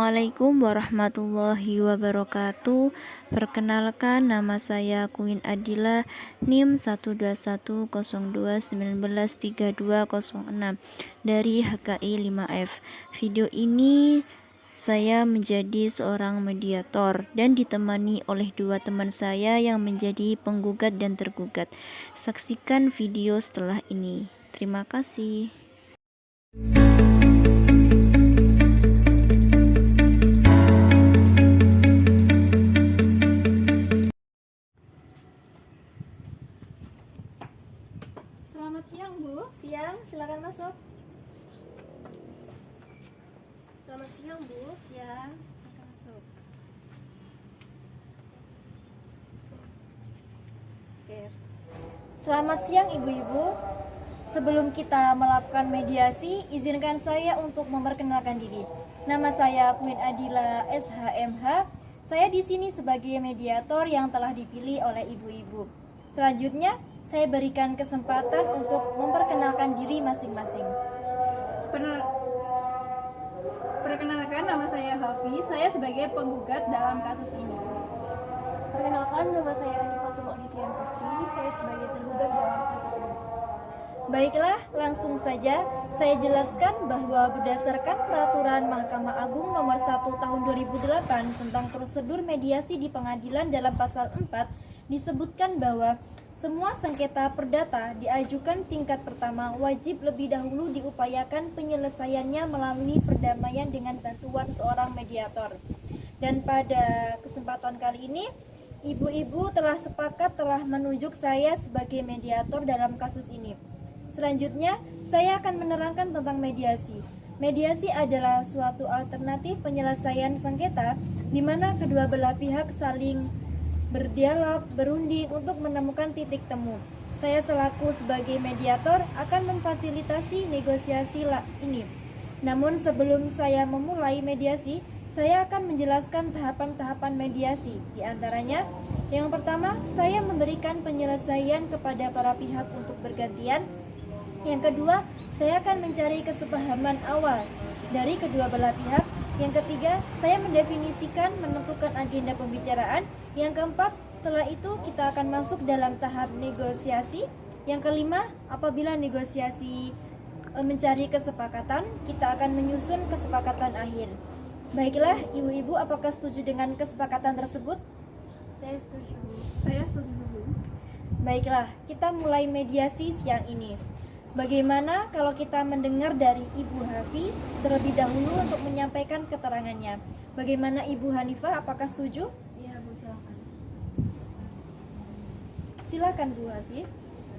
Assalamualaikum warahmatullahi wabarakatuh. Perkenalkan, nama saya Queen Adila, NIM 12102193206 dari HKI 5F. Video ini saya menjadi seorang mediator dan ditemani oleh dua teman saya yang menjadi penggugat dan tergugat. Saksikan video setelah ini. Terima kasih. Selamat siang, Bu. Siang, silakan masuk. Selamat siang, Bu. Siang, silakan masuk. Oke. Selamat siang, Ibu-ibu. Sebelum kita melakukan mediasi, izinkan saya untuk memperkenalkan diri. Nama saya Queen Adila SHMH. Saya di sini sebagai mediator yang telah dipilih oleh ibu-ibu. Selanjutnya, saya berikan kesempatan untuk memperkenalkan diri masing-masing. Perkenalkan, nama saya Hafi. Saya sebagai penggugat dalam kasus ini. Perkenalkan, nama saya Hanifatul Aditya Putri. Saya sebagai tergugat dalam kasus ini. Baiklah, langsung saja saya jelaskan bahwa berdasarkan Peraturan Mahkamah Agung Nomor 1 Tahun 2008 tentang prosedur mediasi di pengadilan dalam pasal 4 disebutkan bahwa semua sengketa perdata diajukan tingkat pertama wajib lebih dahulu diupayakan penyelesaiannya melalui perdamaian dengan bantuan seorang mediator. Dan pada kesempatan kali ini, ibu-ibu telah menunjuk saya sebagai mediator dalam kasus ini. Selanjutnya, saya akan menerangkan tentang mediasi. Mediasi adalah suatu alternatif penyelesaian sengketa di mana kedua belah pihak saling berdialog, berunding untuk menemukan titik temu. Saya selaku sebagai mediator akan memfasilitasi negosiasi ini. Namun sebelum saya memulai mediasi, saya akan menjelaskan tahapan-tahapan mediasi. Di antaranya, yang pertama, saya memberikan penyelesaian kepada para pihak untuk bergantian. Yang kedua, saya akan mencari kesepahaman awal dari kedua belah pihak. Yang ketiga, saya mendefinisikan menentukan agenda pembicaraan. Yang keempat, setelah itu kita akan masuk dalam tahap negosiasi. Yang kelima, apabila negosiasi mencari kesepakatan, kita akan menyusun kesepakatan akhir. Baiklah, ibu-ibu, apakah setuju dengan kesepakatan tersebut? Saya setuju. Saya setuju, Bu. Baiklah, kita mulai mediasi siang ini. Bagaimana kalau kita mendengar dari Ibu Hafi terlebih dahulu untuk menyampaikan keterangannya? Bagaimana Ibu Hanifah, apakah setuju? Iya, Bu, silakan. Silakan Bu Hafi.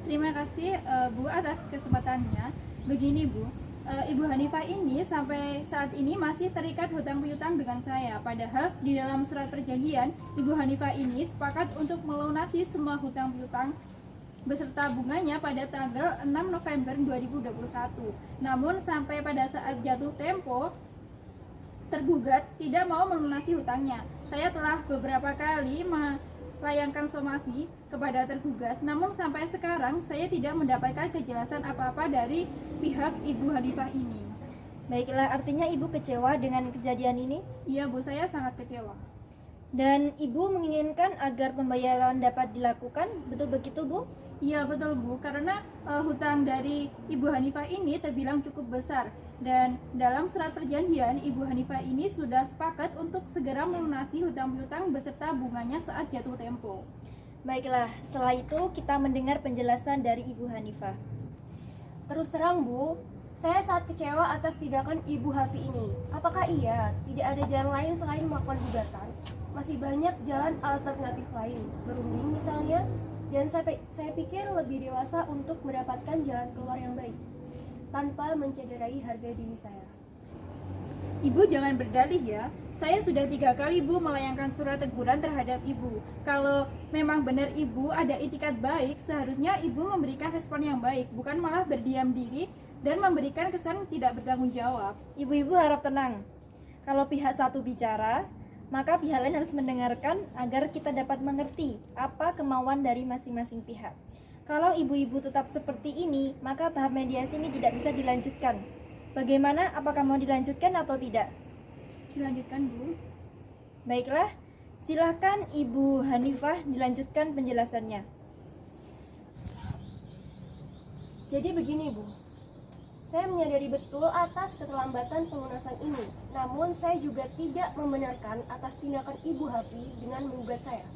Terima kasih, Bu, atas kesempatannya. Begini, Bu, Ibu Hanifah ini sampai saat ini masih terikat hutang piutang dengan saya. Padahal di dalam surat perjanjian, Ibu Hanifah ini sepakat untuk melunasi semua hutang piutang beserta bunganya pada tanggal 6 November 2021. Namun sampai pada saat jatuh tempo, tergugat tidak mau melunasi hutangnya. Saya telah beberapa kali melayangkan somasi kepada tergugat, namun sampai sekarang saya tidak mendapatkan kejelasan apa-apa dari pihak Ibu Hanifah ini. Baiklah, artinya Ibu kecewa dengan kejadian ini? Iya, Bu, saya sangat kecewa. Dan Ibu menginginkan agar pembayaran dapat dilakukan, betul begitu Bu? Iya, betul, Bu, karena hutang dari Ibu Hanifah ini terbilang cukup besar. Dan dalam surat perjanjian, Ibu Hanifah ini sudah sepakat untuk segera melunasi hutang piutang beserta bunganya saat jatuh tempo. Baiklah, setelah itu kita mendengar penjelasan dari Ibu Hanifah. Terus terang, Bu, saya sangat kecewa atas tindakan Ibu Hafi ini. Apakah iya tidak ada jalan lain selain melakukan gugatan? Masih banyak jalan alternatif lain, berunding misalnya, dan saya pikir lebih dewasa untuk mendapatkan jalan keluar yang baik tanpa mencederai harga diri saya. Ibu jangan berdalih ya. Saya sudah 3 kali, Bu, melayangkan surat teguran terhadap Ibu. Kalau memang benar Ibu ada itikat baik, seharusnya Ibu memberikan respon yang baik, bukan malah berdiam diri dan memberikan kesan tidak bertanggung jawab. Ibu-ibu harap tenang. Kalau pihak satu bicara, maka pihak lain harus mendengarkan agar kita dapat mengerti apa kemauan dari masing-masing pihak. Kalau ibu-ibu tetap seperti ini, maka tahap mediasi ini tidak bisa dilanjutkan. Bagaimana? Apakah mau dilanjutkan atau tidak? Dilanjutkan, Bu. Baiklah, silakan Ibu Hanifah dilanjutkan penjelasannya. Jadi begini Bu, saya menyadari betul atas keterlambatan pelunasan ini. Namun saya juga tidak membenarkan atas tindakan Ibu Hafi dengan menggugat saya.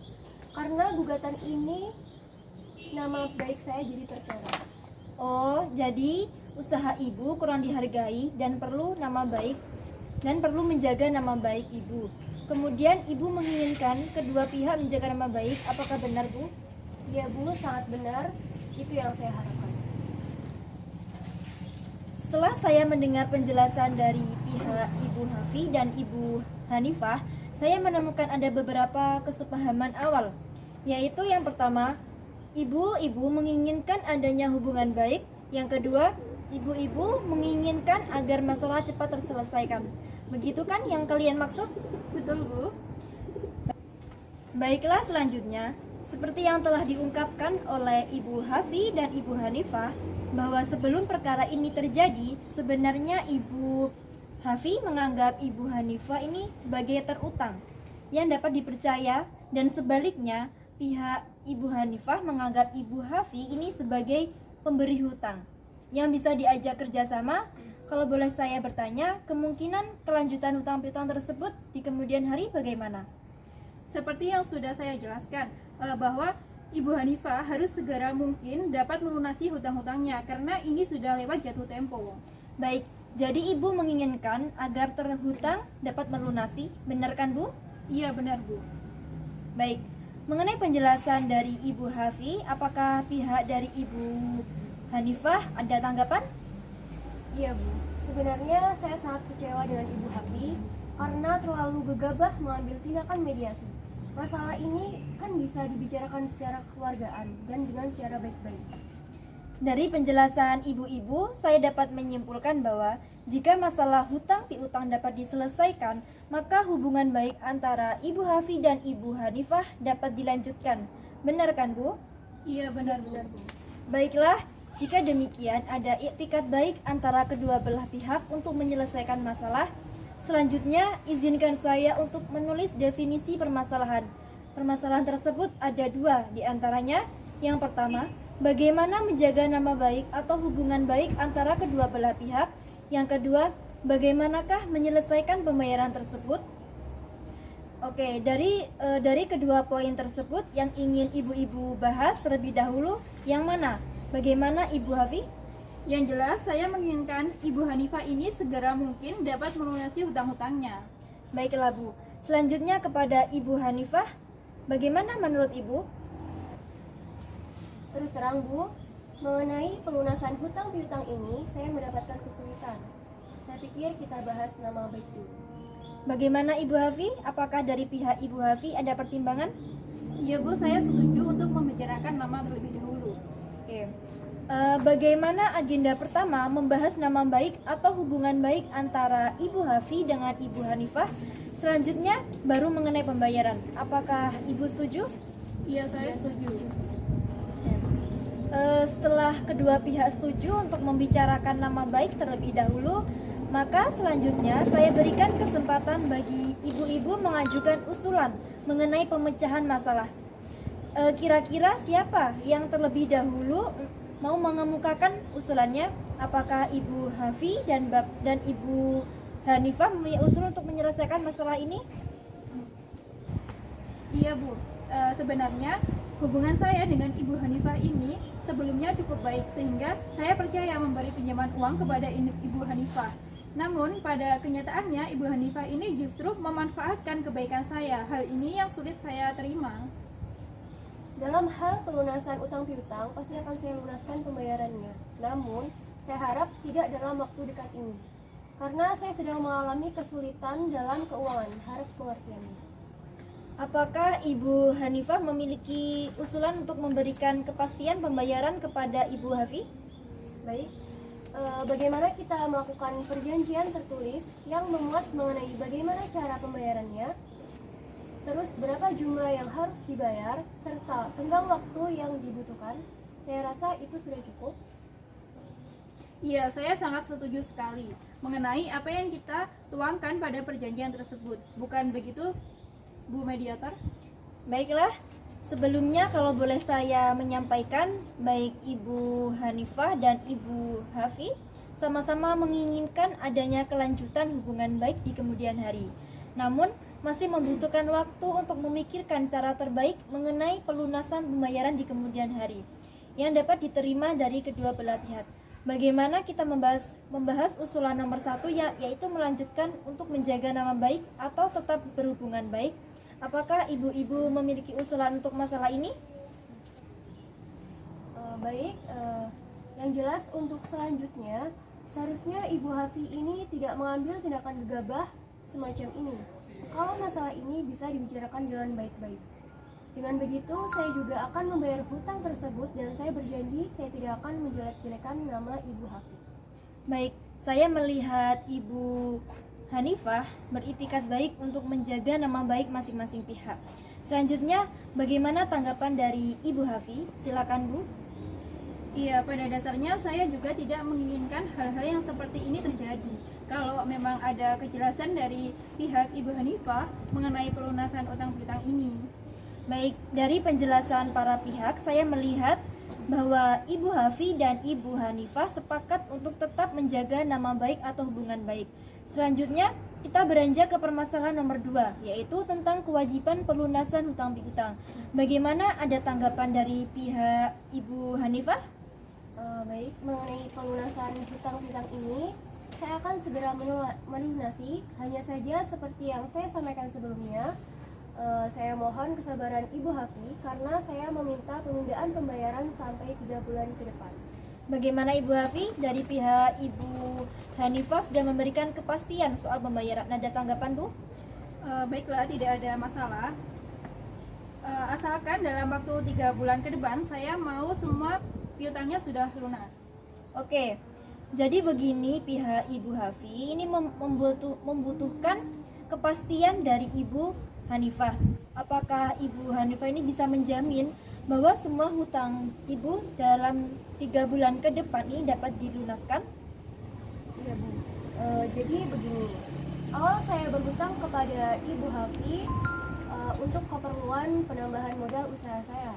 Karena gugatan ini nama baik saya jadi tercemar. Oh, jadi usaha Ibu kurang dihargai dan perlu menjaga nama baik Ibu. Kemudian Ibu menginginkan kedua pihak menjaga nama baik. Apakah benar, Bu? Iya Bu, sangat benar. Itu yang saya harapkan. Setelah saya mendengar penjelasan dari pihak Ibu Hafi dan Ibu Hanifah, saya menemukan ada beberapa kesepahaman awal, yaitu yang pertama, ibu-ibu menginginkan adanya hubungan baik. Yang kedua, ibu-ibu menginginkan agar masalah cepat terselesaikan. Begitu kan yang kalian maksud? Betul, Bu. Baiklah, selanjutnya, seperti yang telah diungkapkan oleh Ibu Hafi dan Ibu Hanifah, bahwa sebelum perkara ini terjadi, sebenarnya Ibu Hafi menganggap Ibu Hanifah ini sebagai terutang yang dapat dipercaya, dan sebaliknya pihak Ibu Hanifah menganggap Ibu Hafi ini sebagai pemberi hutang yang bisa diajak kerjasama. Kalau boleh saya bertanya, kemungkinan kelanjutan hutang piutang tersebut di kemudian hari bagaimana? Seperti yang sudah saya jelaskan, bahwa Ibu Hanifah harus segera mungkin dapat melunasi hutang-hutangnya karena ini sudah lewat jatuh tempo. Baik, jadi Ibu menginginkan agar terhutang dapat melunasi, benar kan, Bu? Iya, benar, Bu. Baik, mengenai penjelasan dari Ibu Hafi, apakah pihak dari Ibu Hanifah ada tanggapan? Iya Bu, sebenarnya saya sangat kecewa dengan Ibu Hafi karena terlalu gegabah mengambil tindakan mediasi. Masalah ini kan bisa dibicarakan secara kekeluargaan dan dengan cara baik-baik. Dari penjelasan ibu-ibu, saya dapat menyimpulkan bahwa jika masalah hutang piutang dapat diselesaikan, maka hubungan baik antara Ibu Hafi dan Ibu Hanifah dapat dilanjutkan. Benar kan, Bu? Iya, benar-benar, Bu. Baiklah, jika demikian ada iktikat baik antara kedua belah pihak untuk menyelesaikan masalah. Selanjutnya, izinkan saya untuk menulis definisi permasalahan. Permasalahan tersebut ada dua di antaranya. Yang pertama, bagaimana menjaga nama baik atau hubungan baik antara kedua belah pihak. Yang kedua, bagaimanakah menyelesaikan pembayaran tersebut. Oke, dari kedua poin tersebut yang ingin ibu-ibu bahas terlebih dahulu, yang mana? Bagaimana Ibu Hafi? Yang jelas, saya menginginkan Ibu Hanifah ini segera mungkin dapat melunasi hutang-hutangnya. Baiklah, Bu. Selanjutnya kepada Ibu Hanifah, bagaimana menurut Ibu? Terus terang Bu, mengenai pelunasan hutang piutang ini saya mendapatkan kesulitan. Saya pikir kita bahas nama baik dulu. Bagaimana Ibu Hafi? Apakah dari pihak Ibu Hafi ada pertimbangan? Iya, Bu, saya setuju untuk membicarakan nama terlebih dahulu. Oke. Bagaimana agenda pertama membahas nama baik atau hubungan baik antara Ibu Hafi dengan Ibu Hanifah. Selanjutnya baru mengenai pembayaran. Apakah Ibu setuju? Iya, saya setuju. Setelah kedua pihak setuju untuk membicarakan nama baik terlebih dahulu, maka selanjutnya saya berikan kesempatan bagi ibu-ibu mengajukan usulan mengenai pemecahan masalah. Kira-kira siapa yang terlebih dahulu mau mengemukakan usulannya? Apakah Ibu Hafi dan Ibu Hanifah mempunyai usul untuk menyelesaikan masalah ini? Iya, Bu. Sebenarnya hubungan saya dengan Ibu Hanifah ini sebelumnya cukup baik sehingga saya percaya memberi pinjaman uang kepada Ibu Hanifah. Namun pada kenyataannya Ibu Hanifah ini justru memanfaatkan kebaikan saya. Hal ini yang sulit saya terima. Dalam hal pelunasan utang piutang, pasti akan saya lunaskan pembayarannya. Namun, saya harap tidak dalam waktu dekat ini. Karena saya sedang mengalami kesulitan dalam keuangan. Harap pengertiannya. Apakah Ibu Hanifah memiliki usulan untuk memberikan kepastian pembayaran kepada Ibu Hafi? Baik, bagaimana kita melakukan perjanjian tertulis yang memuat mengenai bagaimana cara pembayarannya, terus berapa jumlah yang harus dibayar, serta tenggang waktu yang dibutuhkan. Saya rasa itu sudah cukup. Iya, saya sangat setuju sekali mengenai apa yang kita tuangkan pada perjanjian tersebut. Bukan begitu, Bu Mediator? Baiklah, sebelumnya kalau boleh saya menyampaikan, baik Ibu Hanifah dan Ibu Hafi sama-sama menginginkan adanya kelanjutan hubungan baik di kemudian hari. Namun, masih membutuhkan waktu untuk memikirkan cara terbaik mengenai pelunasan pembayaran di kemudian hari yang dapat diterima dari kedua belah pihak. Bagaimana kita membahas usulan nomor 1, yaitu melanjutkan untuk menjaga nama baik atau tetap berhubungan baik. Apakah ibu-ibu memiliki usulan untuk masalah ini? Yang jelas untuk selanjutnya, seharusnya Ibu Hafi ini tidak mengambil tindakan gegabah semacam ini. Kalau masalah ini bisa dibicarakan dengan baik-baik. Dengan begitu, saya juga akan membayar hutang tersebut dan saya berjanji saya tidak akan menjelek-jelekan nama Ibu Hafi. Baik, saya melihat Ibu Hanifah beritikat baik untuk menjaga nama baik masing-masing pihak. Selanjutnya, bagaimana tanggapan dari Ibu Hafi? Silakan, Bu. Iya, pada dasarnya saya juga tidak menginginkan hal-hal yang seperti ini terjadi. Kalau memang ada kejelasan dari pihak Ibu Hanifah mengenai pelunasan utang piutang ini. Baik, dari penjelasan para pihak, saya melihat bahwa Ibu Hafi dan Ibu Hanifah sepakat untuk tetap menjaga nama baik atau hubungan baik. Selanjutnya, kita beranjak ke permasalahan nomor 2, yaitu tentang kewajiban pelunasan hutang piutang. Bagaimana, ada tanggapan dari pihak Ibu Hanifah? Baik, mengenai pelunasan hutang piutang ini, saya akan segera melunasi. Hanya saja seperti yang saya sampaikan sebelumnya, saya mohon kesabaran Ibu Hafi karena saya meminta penundaan pembayaran sampai 3 bulan ke depan. Bagaimana Ibu Hafi? Dari pihak Ibu Hanifah sudah memberikan kepastian soal pembayaran. Ada tanggapan, Bu? Baiklah, tidak ada masalah. Asalkan dalam waktu 3 bulan ke depan saya mau semua piutangnya sudah lunas. Oke, jadi begini, pihak Ibu Hafi ini membutuhkan kepastian dari Ibu Hanifah. Apakah Ibu Hanifah ini bisa menjamin bahwa semua hutang Ibu dalam 3 bulan ke depan ini dapat dilunaskan? Iya, Bu. Jadi begini, awal saya berhutang kepada Ibu Hafi untuk keperluan penambahan modal usaha saya.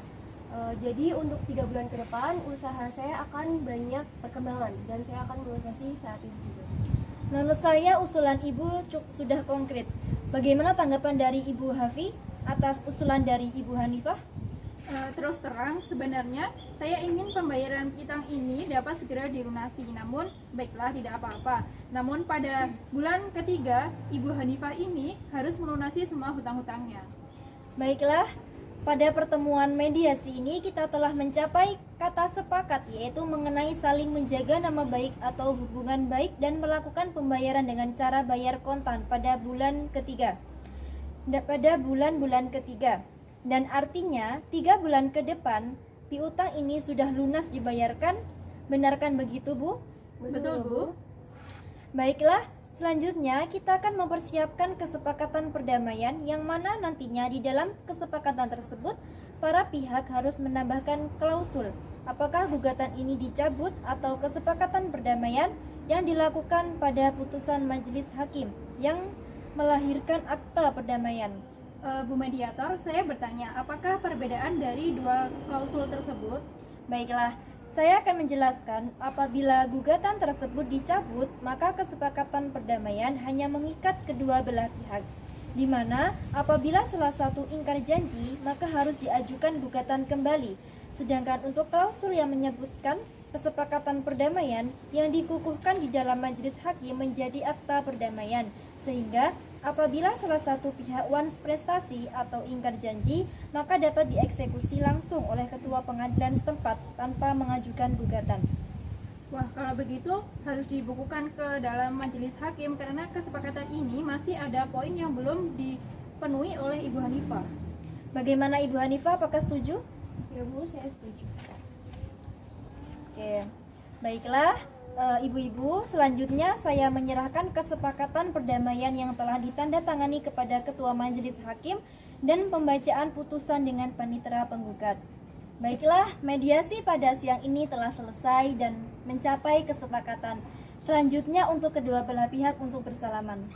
Jadi untuk 3 bulan ke depan usaha saya akan banyak perkembangan dan saya akan melunasi saat itu juga. Menurut saya usulan Ibu sudah konkret. Bagaimana tanggapan dari Ibu Hafi atas usulan dari Ibu Hanifah? Terus terang, sebenarnya saya ingin pembayaran piutang ini dapat segera dilunasi. Namun, baiklah, tidak apa-apa. Namun pada bulan ketiga, Ibu Hanifah ini harus melunasi semua hutang-hutangnya. Baiklah, pada pertemuan mediasi ini kita telah mencapai kata sepakat, yaitu mengenai saling menjaga nama baik atau hubungan baik dan melakukan pembayaran dengan cara bayar kontan pada bulan ketiga. Pada bulan-bulan ketiga. Dan artinya 3 bulan ke depan piutang ini sudah lunas dibayarkan. Benarkan begitu, Bu? Betul, Bu. Baiklah, selanjutnya kita akan mempersiapkan kesepakatan perdamaian yang mana nantinya di dalam kesepakatan tersebut para pihak harus menambahkan klausul apakah gugatan ini dicabut atau kesepakatan perdamaian yang dilakukan pada putusan majelis hakim yang melahirkan akta perdamaian. Bu Mediator, saya bertanya, apakah perbedaan dari dua klausul tersebut? Baiklah, saya akan menjelaskan. Apabila gugatan tersebut dicabut, maka kesepakatan perdamaian hanya mengikat kedua belah pihak, di mana apabila salah satu ingkar janji, maka harus diajukan gugatan kembali. Sedangkan untuk klausul yang menyebutkan kesepakatan perdamaian yang dikukuhkan di dalam majelis hakim menjadi akta perdamaian, sehingga apabila salah satu pihak once prestasi atau ingkar janji, maka dapat dieksekusi langsung oleh ketua pengadilan setempat tanpa mengajukan gugatan. Wah, kalau begitu harus dibukukan ke dalam majelis hakim karena kesepakatan ini masih ada poin yang belum dipenuhi oleh Ibu Hanifah. Bagaimana Ibu Hanifah, apakah setuju? Ya, Bu, saya setuju. Oke, baiklah. Ibu-ibu, selanjutnya saya menyerahkan kesepakatan perdamaian yang telah ditandatangani kepada Ketua Majelis Hakim dan pembacaan putusan dengan panitera penggugat. Baiklah, mediasi pada siang ini telah selesai dan mencapai kesepakatan. Selanjutnya untuk kedua belah pihak untuk bersalaman.